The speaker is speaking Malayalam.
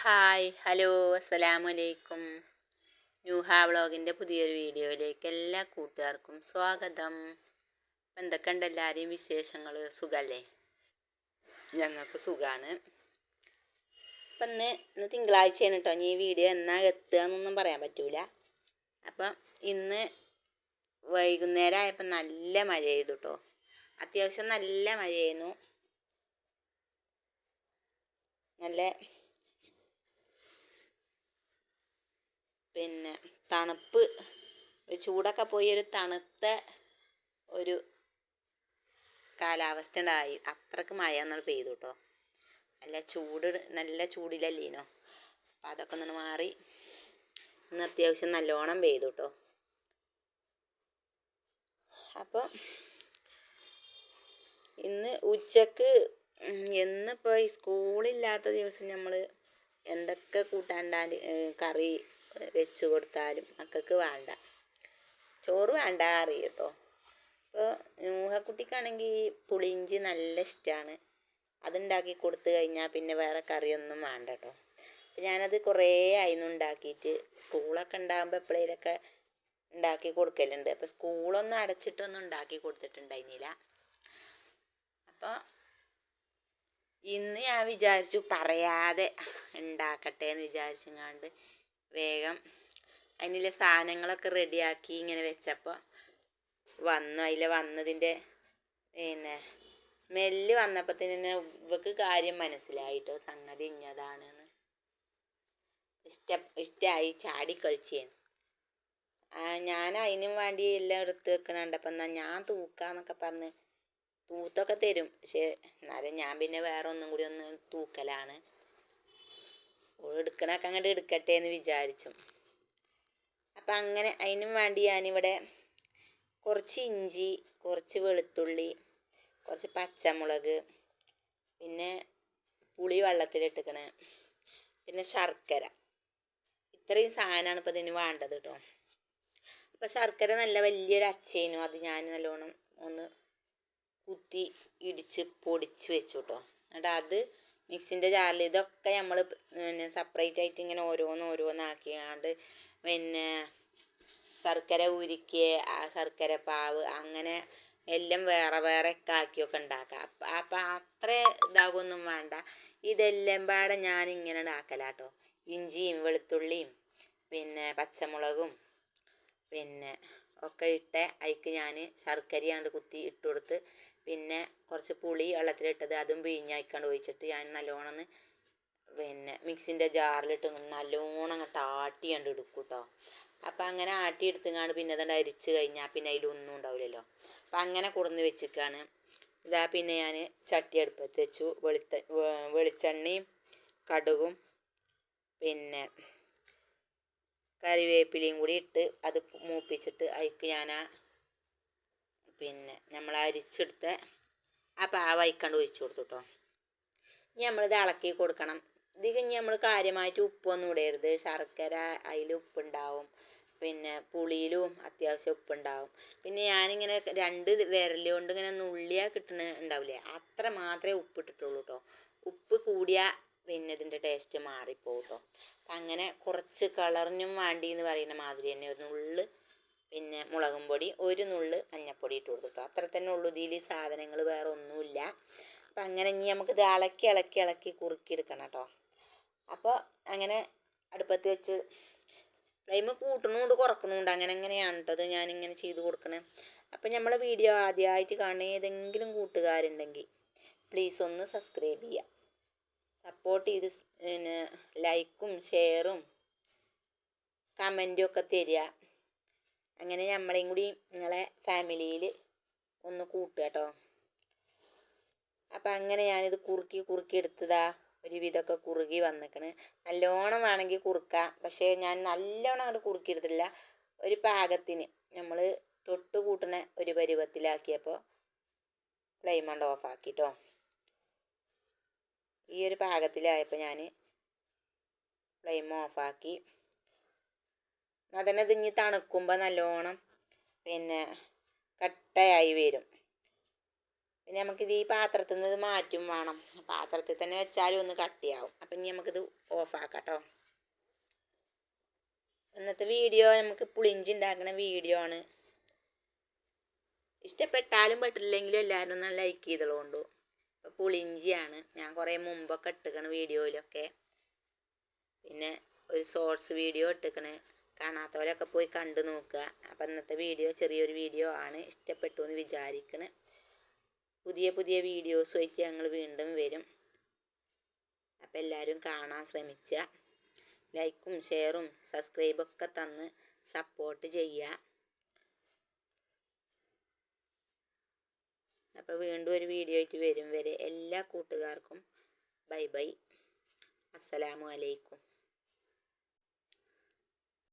ഹായ് ഹലോ അസ്സലാമു അലൈക്കും. ന്യൂഹ വ്ളോഗിൻ്റെ പുതിയൊരു വീഡിയോയിലേക്ക് എല്ലാ കൂട്ടുകാർക്കും സ്വാഗതം. എന്തൊക്കെയുണ്ട് എല്ലാവരെയും വിശേഷങ്ങൾ? സുഖമല്ലേ? ഞങ്ങൾക്ക് സുഖമാണ്. അപ്പം ഇന്ന് തിങ്കളാഴ്ചയാണ് കേട്ടോ. ഈ വീഡിയോ എന്നാ എത്തുക എന്നൊന്നും പറയാൻ പറ്റൂല. അപ്പം ഇന്ന് വൈകുന്നേരം ആയപ്പോൾ നല്ല മഴ ചെയ്തു കേട്ടോ. അത്യാവശ്യം നല്ല മഴയായിരുന്നു. നല്ല തണുപ്പ്, ചൂടൊക്കെ പോയി ഒരു തണുത്ത ഒരു കാലാവസ്ഥ ഉണ്ടായി. അത്രക്ക് മഴ ഒന്നും പെയ്തു കേട്ടോ. നല്ല ചൂടിലല്ലേനോ. അപ്പം അതൊക്കെ ഒന്ന് മാറി ഇന്ന് അത്യാവശ്യം നല്ലോണം പെയ്തു കേട്ടോ. അപ്പം ഇന്ന് ഉച്ചക്ക് എന്നിപ്പോൾ ഈ സ്കൂളില്ലാത്ത ദിവസം നമ്മൾ എന്തൊക്കെ കൂട്ടാണ്ടാൽ കറി വെച്ച് കൊടുത്താലും മക്കൾക്ക് വേണ്ട, ചോറ് വേണ്ട അറിയും കേട്ടോ. ഇപ്പോൾ ഊഹക്കുട്ടിക്കാണെങ്കിൽ പുളിയിഞ്ചി നല്ല ഇഷ്ടമാണ്. അതുണ്ടാക്കി കൊടുത്തു കഴിഞ്ഞാൽ പിന്നെ വേറെ കറിയൊന്നും വേണ്ട കേട്ടോ. അപ്പം ഞാനത് കുറേ ആയിരുന്നു ഉണ്ടാക്കിയിട്ട്. സ്കൂളൊക്കെ ഉണ്ടാകുമ്പോൾ എപ്പോഴേലൊക്കെ ഉണ്ടാക്കി കൊടുക്കലുണ്ട്. അപ്പോൾ സ്കൂളൊന്നും അടച്ചിട്ടൊന്നും ഉണ്ടാക്കി കൊടുത്തിട്ടുണ്ടായിരുന്നില്ല. അപ്പോൾ ഇന്ന് ഞാൻ വിചാരിച്ചു പറയാതെ ഉണ്ടാക്കട്ടെ എന്ന് വിചാരിച്ചെങ്ങാണ്ട് വേഗം അതിനുള്ള സാധനങ്ങളൊക്കെ റെഡിയാക്കി ഇങ്ങനെ വെച്ചപ്പോൾ വന്നതിൻ്റെ സ്മെല്ല് വന്നപ്പോൾ തന്നെ ഇവക്ക് കാര്യം മനസ്സിലായിട്ടോ. സംഗതി ഇഞ്ഞതാണെന്ന് ഇഷ്ടമായി ചാടിക്കളിച്ചേന്ന്. ഞാൻ അതിനും വേണ്ടി എല്ലാം എടുത്ത് വെക്കണുണ്ടപ്പം എന്നാൽ ഞാൻ തൂക്കാന്നൊക്കെ പറഞ്ഞ് തൂത്തൊക്കെ തരും. പക്ഷേ എന്നാലും ഞാൻ പിന്നെ വേറെ ഒന്നും കൂടി ഒന്ന് തൂക്കലാണ്. എടുക്കണൊക്കെ അങ്ങോട്ട് എടുക്കട്ടെ എന്ന് വിചാരിച്ചു. അപ്പം അങ്ങനെ അതിനും വേണ്ടി ഞാനിവിടെ കുറച്ച് ഇഞ്ചി, കുറച്ച് വെളുത്തുള്ളി, കുറച്ച് പച്ചമുളക്, പിന്നെ പുളി വെള്ളത്തിലിട്ടിക്കണേ, പിന്നെ ശർക്കര, ഇത്രയും സാധനമാണ് ഇപ്പോൾ ഇതിന് വേണ്ടത് കേട്ടോ. അപ്പോൾ ശർക്കര നല്ല വലിയൊരു അച്ചേനു. അത് ഞാൻ നല്ലോണം ഒന്ന് കുത്തി ഇടിച്ച് പൊടിച്ച് വെച്ചു കേട്ടോ. എന്നിട്ട് അത് മിക്സിൻ്റെ ജാറിൽ ഇതൊക്കെ നമ്മൾ സെപ്പറേറ്റ് ആയിട്ട് ഇങ്ങനെ ഓരോന്നാക്കിയാണ്ട് ശർക്കര ഉരുക്കിയ ആ ശർക്കര പാവ് അങ്ങനെ എല്ലാം വേറെ വേറെ ഒക്കെ ആക്കിയൊക്കെ ഉണ്ടാക്കാം. അപ്പം അത്ര ഇതാകൊന്നും വേണ്ട. ഇതെല്ലാം പാടെ ഞാനിങ്ങനെ ഉണ്ടാക്കലാട്ടോ. ഇഞ്ചിയും വെളുത്തുള്ളിയും പിന്നെ പച്ചമുളകും പിന്നെ ഒക്കെ ഇട്ട് അതിക്ക് ഞാൻ ശർക്കരയാണ്ട് കുത്തി ഇട്ട് കൊടുത്ത് പിന്നെ കുറച്ച് പുളി വെള്ളത്തിലിട്ടത് അതും പിഴിഞ്ഞായിക്കാണ്ട് ഒഴിച്ചിട്ട് ഞാൻ നല്ലോണം മിക്സിൻ്റെ ജാറിലിട്ട് നല്ലോണം അങ്ങോട്ട് ആട്ടിയാണ്ട് എടുക്കും കേട്ടോ. അപ്പം അങ്ങനെ ആട്ടി എടുത്തുങ്ങാണ്ട് പിന്നെ അതുകൊണ്ട് അരിച്ച് കഴിഞ്ഞാൽ പിന്നെ അതിലൊന്നും ഉണ്ടാവില്ലല്ലോ. അപ്പം അങ്ങനെ കൊടുന്ന് വെച്ചിട്ടാണ് ഇതാ. പിന്നെ ഞാൻ ചട്ടി അടുപ്പത്ത് വെച്ചു. വെളിച്ചെണ്ണയും കടുകും പിന്നെ കറിവേപ്പിലയും കൂടി ഇട്ട് അത് മൂപ്പിച്ചിട്ട് അതിക്ക് ഞാൻ നമ്മൾ അരിച്ചെടുത്ത ആ പാവ അയക്കാണ്ട് ഒഴിച്ചു കൊടുത്തു കേട്ടോ. ഇനി നമ്മളിത് ഇളക്കി കൊടുക്കണം. ഇത് ഇനി നമ്മൾ കാര്യമായിട്ട് ഉപ്പൊന്നും ഇടരുത്. ശർക്കര അതിൽ ഉപ്പുണ്ടാവും, പിന്നെ പുളിയിലും അത്യാവശ്യം ഉപ്പുണ്ടാവും. പിന്നെ ഞാനിങ്ങനെ 2 വിരൽ കൊണ്ട് ഇങ്ങനെ നുള്ളിയാൽ ഉണ്ടാവില്ലേ, അത്ര മാത്രമേ ഉപ്പിട്ടിട്ടുള്ളൂ കേട്ടോ. ഉപ്പ് കൂടിയാൽ പിന്നെ ഇതിൻ്റെ ടേസ്റ്റ് മാറിപ്പോകും കേട്ടോ. അപ്പം അങ്ങനെ കുറച്ച് കളറിനും വേണ്ടി എന്ന് പറയുന്ന മാതിരി തന്നെ ഒരു നുള്ള് പിന്നെ മുളകും പൊടി, ഒരു നുള്ള് മഞ്ഞൾപ്പൊടി ഇട്ട് കൊടുത്തു കേട്ടോ. അത്ര തന്നെ ഉള്ളൂ. ഇതിൽ സാധനങ്ങൾ വേറെ ഒന്നുമില്ല. അപ്പം അങ്ങനെ ഇനി നമുക്കിത് ഇളക്കി കുറുക്കിയെടുക്കണം കേട്ടോ. അപ്പോൾ അങ്ങനെ അടുപ്പത്ത് വെച്ച് ഫ്ലെയിം കൂട്ടണമുണ്ട് കുറക്കണമുണ്ട്. അങ്ങനെയാണ് കേട്ടോ ഞാനിങ്ങനെ ചെയ്ത് കൊടുക്കണേ. അപ്പം നമ്മളെ വീഡിയോ ആദ്യമായിട്ട് കാണുന്ന ഏതെങ്കിലും കൂട്ടുകാരുണ്ടെങ്കിൽ പ്ലീസ് ഒന്ന് സബ്സ്ക്രൈബ് ചെയ്യുക, സപ്പോർട്ട് ചെയ്ത് ലൈക്കും ഷെയറും കമൻറ്റും ഒക്കെ തരിക. അങ്ങനെ നമ്മളെയും കൂടി നിങ്ങളെ ഫാമിലിയിൽ ഒന്ന് കൂട്ടുക കേട്ടോ. അപ്പം അങ്ങനെ ഞാനിത് കുറുക്കി എടുത്തതാ. ഒരുവിധമൊക്കെ കുറുകി വന്നിക്കണ്. നല്ലോണം വേണമെങ്കിൽ കുറുക്കാം, പക്ഷേ ഞാൻ നല്ലോണം അങ്ങോട്ട് കുറുക്കിയെടുത്തില്ല. ഒരു പാകത്തിന് നമ്മൾ തൊട്ട് കൂട്ടണ ഒരു പരുവത്തിലാക്കിയപ്പോൾ ഫ്ലെയിം കൊണ്ട് ഓഫാക്കി കേട്ടോ. ഈ ഒരു പാകത്തിലായപ്പോൾ ഞാൻ ഫ്ലെയിം ഓഫാക്കി. അതിനെ ഇനി തണുക്കുമ്പോൾ നല്ലോണം പിന്നെ കട്ടയായി വരും. പിന്നെ നമുക്കിത് ഈ പാത്രത്തിൽ നിന്ന് ഇത് മാറ്റും വേണം. പാത്രത്തിൽ തന്നെ വെച്ചാലും ഒന്ന് കട്ടിയാവും. അപ്പം ഇനി നമുക്കിത് ഓഫാക്കാം കേട്ടോ. ഇന്നത്തെ വീഡിയോ നമുക്ക് പുളിഞ്ചി ഉണ്ടാക്കുന്ന വീഡിയോ ആണ്. ഇഷ്ടപ്പെട്ടാലും പെട്ടില്ലെങ്കിലും എല്ലാവരും ഒന്ന് ലൈക്ക് ചെയ്തോളൂ. ഇപ്പോൾ പുളിഞ്ചിയാണ്. ഞാൻ കുറേ മുമ്പൊക്കെ ഇട്ടിക്കണ് വീഡിയോയിലൊക്കെ. പിന്നെ ഒരു ഷോർട്സ് വീഡിയോ ഇട്ടിക്കണ്. കാണാത്തവരൊക്കെ പോയി കണ്ടു നോക്കുക. അപ്പം ഇന്നത്തെ വീഡിയോ ചെറിയൊരു വീഡിയോ ആണ്. ഇഷ്ടപ്പെട്ടു എന്ന് വിചാരിക്കണ്. പുതിയ പുതിയ വീഡിയോസ് വെച്ച് ഞങ്ങൾ വീണ്ടും വരും. അപ്പം എല്ലാവരും കാണാൻ ശ്രമിക്കുക. ലൈക്കും ഷെയറും സബ്സ്ക്രൈബൊക്കെ തന്ന് സപ്പോർട്ട് ചെയ്യുക. അപ്പോൾ വീണ്ടും ഒരു വീഡിയോ ആയിട്ട് വരും വരെ എല്ലാ കൂട്ടുകാർക്കും ബൈ ബൈ. അസ്സലാമു അലൈക്കും.